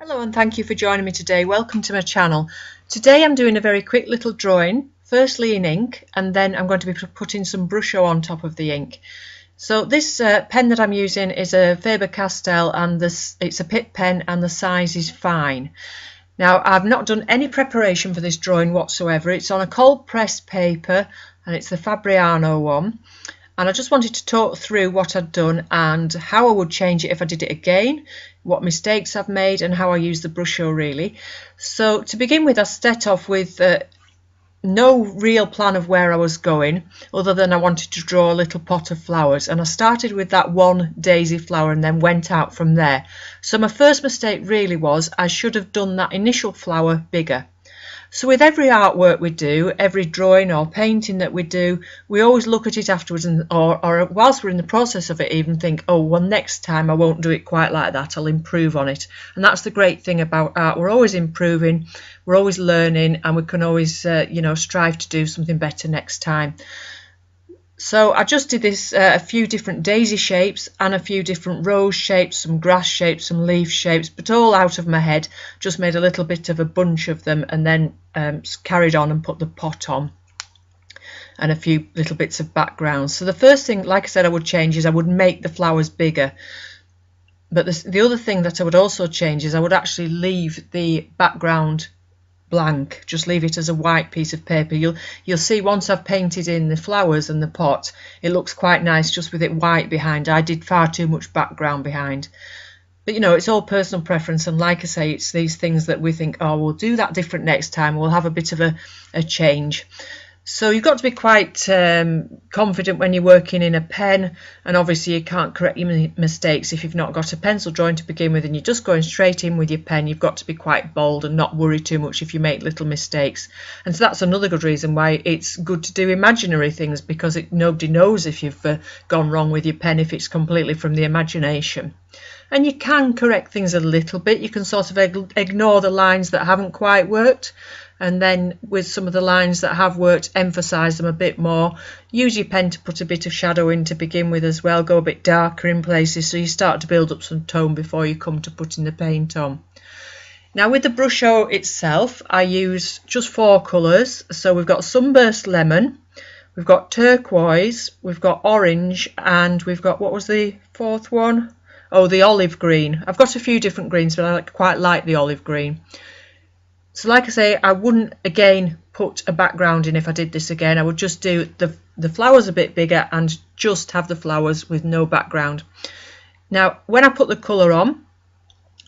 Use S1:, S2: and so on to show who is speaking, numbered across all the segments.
S1: Hello and thank you for joining me today. Welcome to my channel. Today I'm doing a very quick little drawing, firstly in ink, and then I'm going to be putting some Brusho on top of the ink. So this pen that I'm using is a Faber Castell, and it's a Pitt pen and the size is fine. Now I've not done any preparation for this drawing whatsoever. It's on a cold pressed paper and it's the Fabriano one. And I just wanted to talk through what I'd done and how I would change it if I did it again, what mistakes I've made and how I use the Brusho really. So to begin with, I set off with no real plan of where I was going other than I wanted to draw a little pot of flowers, and I started with that one daisy flower and then went out from there. So my first mistake really was I should have done that initial flower bigger. So with every artwork we do, every drawing or painting that we do, we always look at it afterwards or whilst we're in the process of it even think, oh, well, next time I won't do it quite like that, I'll improve on it. And that's the great thing about art. We're always improving, we're always learning, and we can always strive to do something better next time. So I just did this a few different daisy shapes and a few different rose shapes, some grass shapes, some leaf shapes, but all out of my head. Just made a little bit of a bunch of them and then carried on and put the pot on and a few little bits of background. So the first thing, like I said, I would change is I would make the flowers bigger. But the other thing that I would also change is I would actually leave the background blank, just leave it as a white piece of paper. You'll see once I've painted in the flowers and the pot, it looks quite nice just with it white behind. I did far too much background behind, but it's all personal preference, and like I say, it's these things that we think, oh, we'll do that different next time, we'll have a bit of a change. So you've got to be quite confident when you're working in a pen, and obviously you can't correct your mistakes if you've not got a pencil drawing to begin with and you're just going straight in with your pen. You've got to be quite bold and not worry too much if you make little mistakes. And so that's another good reason why it's good to do imaginary things, because nobody knows if you've gone wrong with your pen if it's completely from the imagination. And you can correct things a little bit. You can sort of ignore the lines that haven't quite worked, and then with some of the lines that have worked, emphasize them a bit more. Use your pen to put a bit of shadow in to begin with as well. Go a bit darker in places so you start to build up some tone before you come to putting the paint on. Now with the Brusho itself, I use just 4 colours. So we've got Sunburst Lemon, we've got Turquoise, we've got Orange, and we've got, what was the 4th one? Oh, the Olive Green. I've got a few different greens, but I quite like the Olive Green. So like I say, I wouldn't again put a background in if I did this again. I would just do the flowers a bit bigger and just have the flowers with no background. Now when I put the colour on,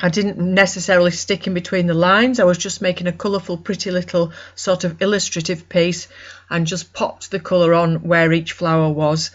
S1: I didn't necessarily stick in between the lines. I was just making a colourful, pretty little sort of illustrative piece and just popped the colour on where each flower was,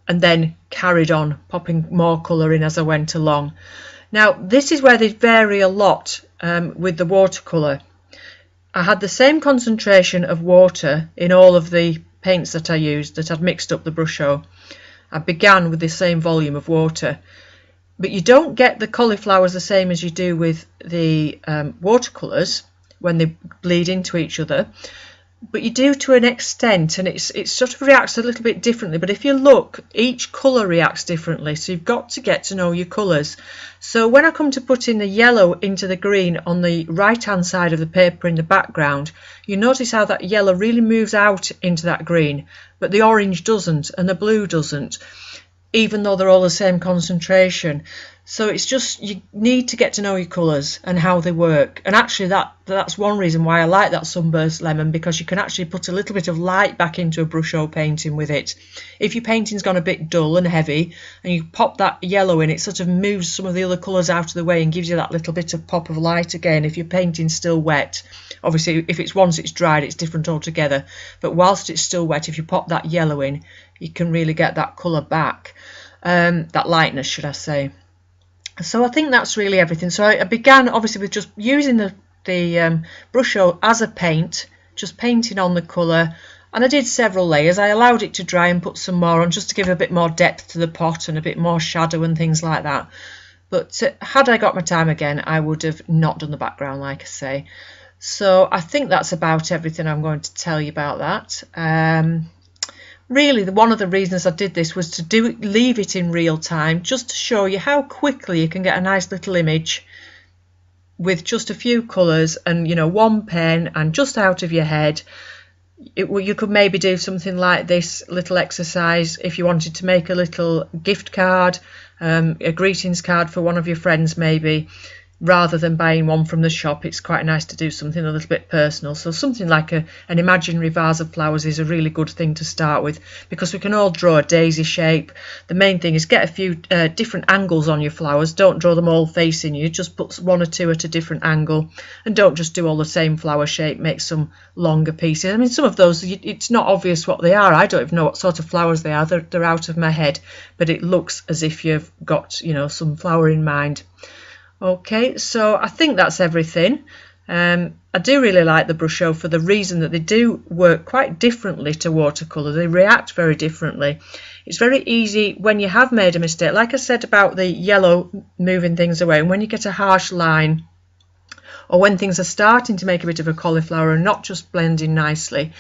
S1: and then carried on popping more colour in as I went along. Now this is where they vary a lot with the watercolour. I had the same concentration of water in all of the paints that I used, that I'd mixed up the Brusho. I began with the same volume of water, but you don't get the cauliflowers the same as you do with the watercolours when they bleed into each other, but you do to an extent, and it sort of reacts a little bit differently. But if you look, each colour reacts differently, so you've got to get to know your colours. So when I come to putting the yellow into the green on the right hand side of the paper in the background, you notice how that yellow really moves out into that green, but the orange doesn't and the blue doesn't, even though they're all the same concentration. So it's just, you need to get to know your colours and how they work. And actually that's one reason why I like that Sunburst Lemon, because you can actually put a little bit of light back into a Brusho painting with it. If your painting's gone a bit dull and heavy and you pop that yellow in, it sort of moves some of the other colours out of the way and gives you that little bit of pop of light again if your painting's still wet. Obviously if once it's dried, it's different altogether, but whilst it's still wet, if you pop that yellow in, you can really get that colour back, that lightness should I say. So I think that's really everything. So I began obviously with just using the Brusho as a paint, just painting on the colour, and I did several layers. I allowed it to dry and put some more on just to give a bit more depth to the pot and a bit more shadow and things like that. But had I got my time again, I would have not done the background, like I say. So I think that's about everything I'm going to tell you about that. Really, one of the reasons I did this was to leave it in real time, just to show you how quickly you can get a nice little image with just a few colours and, you know, one pen and just out of your head. You could maybe do something like this little exercise if you wanted to make a little gift card, a greetings card for one of your friends maybe, rather than buying one from the shop. It's quite nice to do something a little bit personal. So something like an imaginary vase of flowers is a really good thing to start with, because we can all draw a daisy shape. The main thing is get a few different angles on your flowers. Don't draw them all facing you, just put one or two at a different angle, and don't just do all the same flower shape. Make some longer pieces. I mean, some of those, it's not obvious what they are. I don't even know what sort of flowers they are. They're out of my head, but it looks as if you've got, you know, some flower in mind. Okay, so I think that's everything. I do really like the Brusho for the reason that they do work quite differently to watercolour. They react very differently. It's very easy when you have made a mistake, like I said about the yellow moving things away, and when you get a harsh line, or when things are starting to make a bit of a cauliflower and not just blending nicely,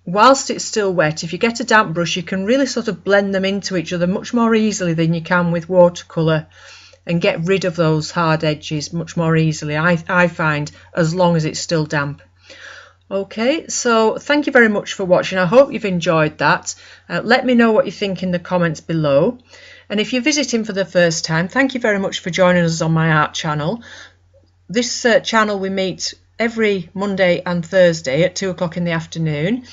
S1: whilst it's still wet, if you get a damp brush, you can really sort of blend them into each other much more easily than you can with watercolour, and get rid of those hard edges much more easily, I find, as long as it's still damp. Okay, so thank you very much for watching. I hope you've enjoyed that. Let me know what you think in the comments below. And if you're visiting for the first time, thank you very much for joining us on my art channel. This channel, we meet every Monday and Thursday at 2 o'clock in the afternoon.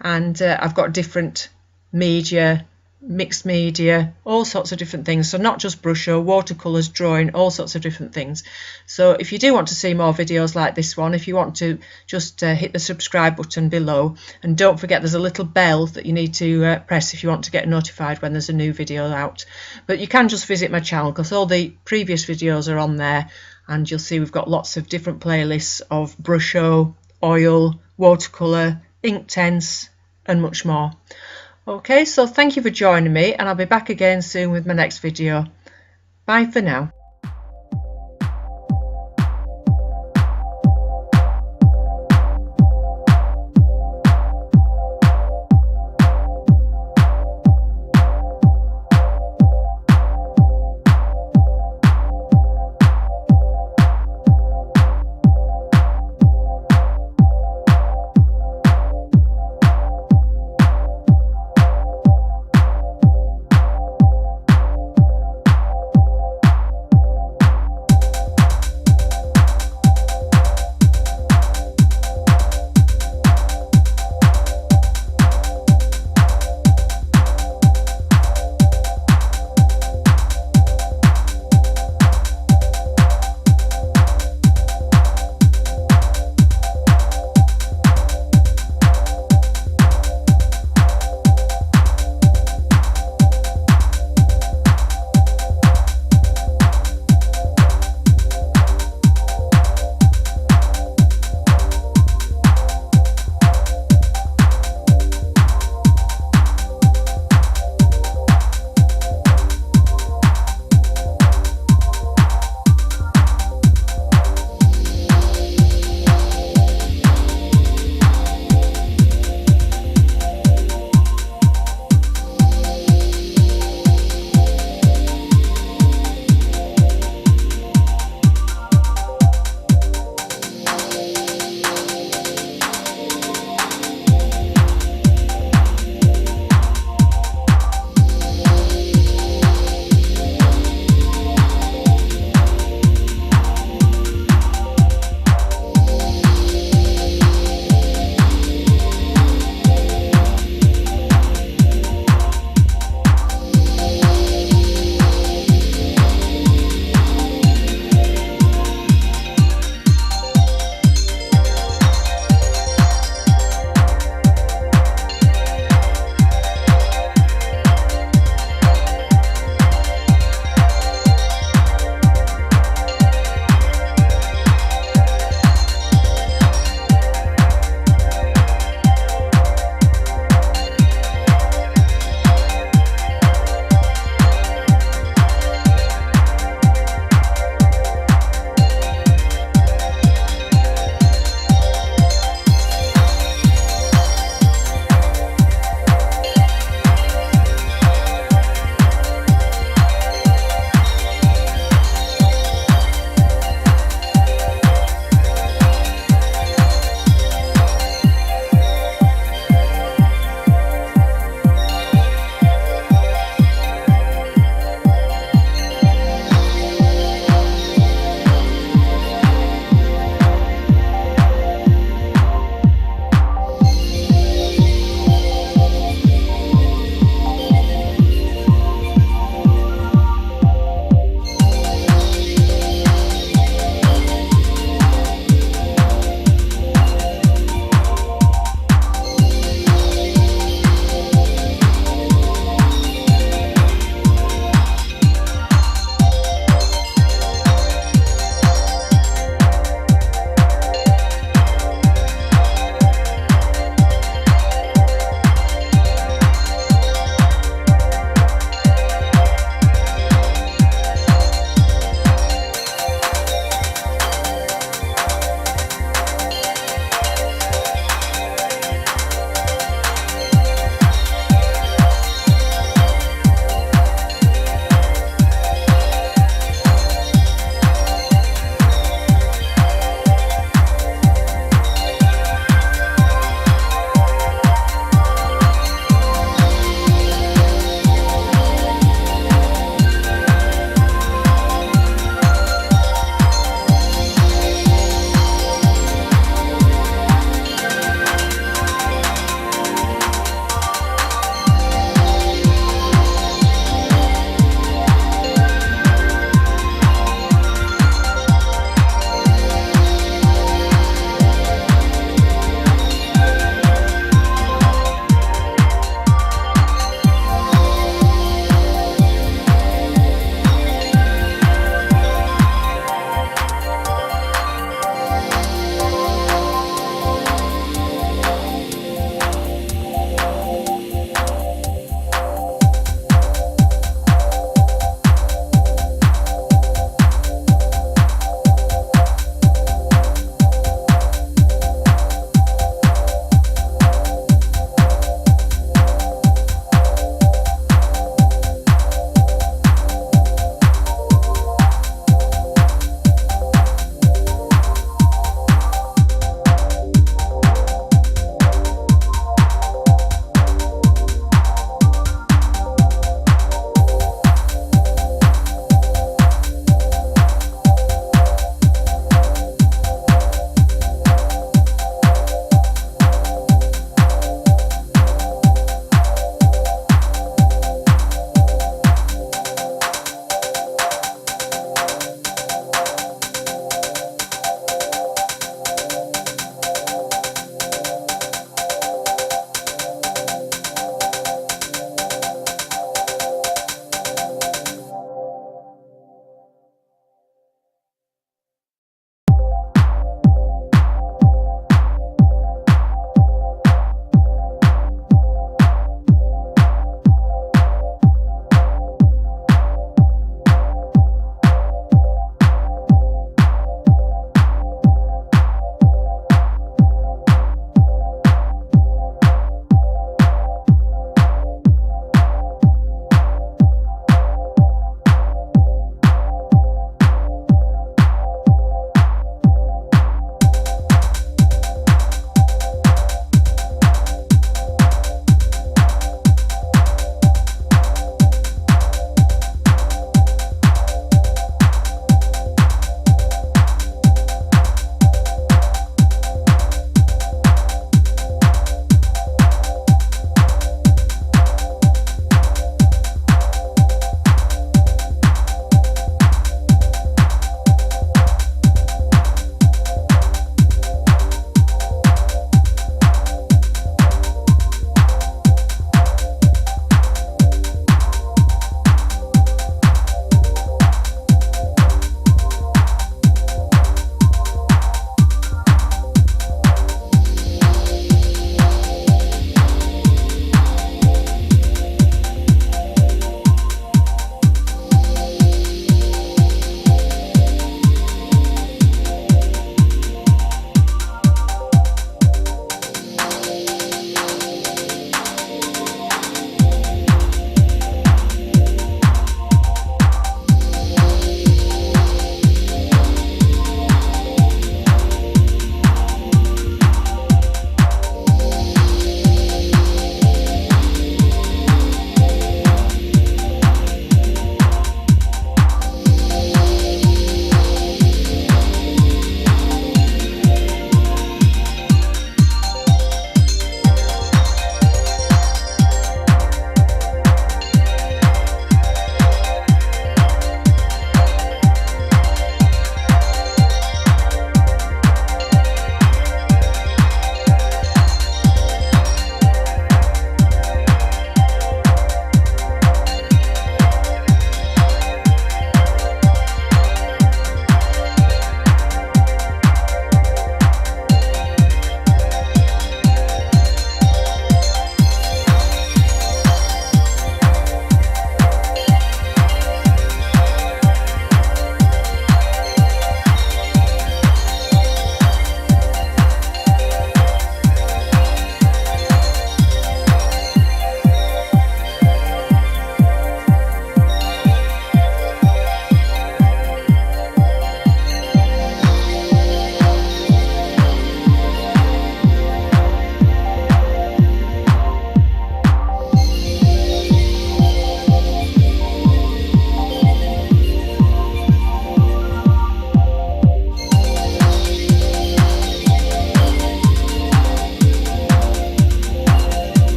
S1: And I've got different media, mixed media, all sorts of different things. So not just Brusho, watercolours, drawing, all sorts of different things. So if you do want to see more videos like this one, if you want to just hit the subscribe button below, and don't forget there's a little bell that you need to press if you want to get notified when there's a new video out. But you can just visit my channel, because all the previous videos are on there, and you'll see we've got lots of different playlists of Brusho, oil, watercolour, Inktense and much more. Okay, so thank you for joining me, and I'll be back again soon with my next video. Bye for now.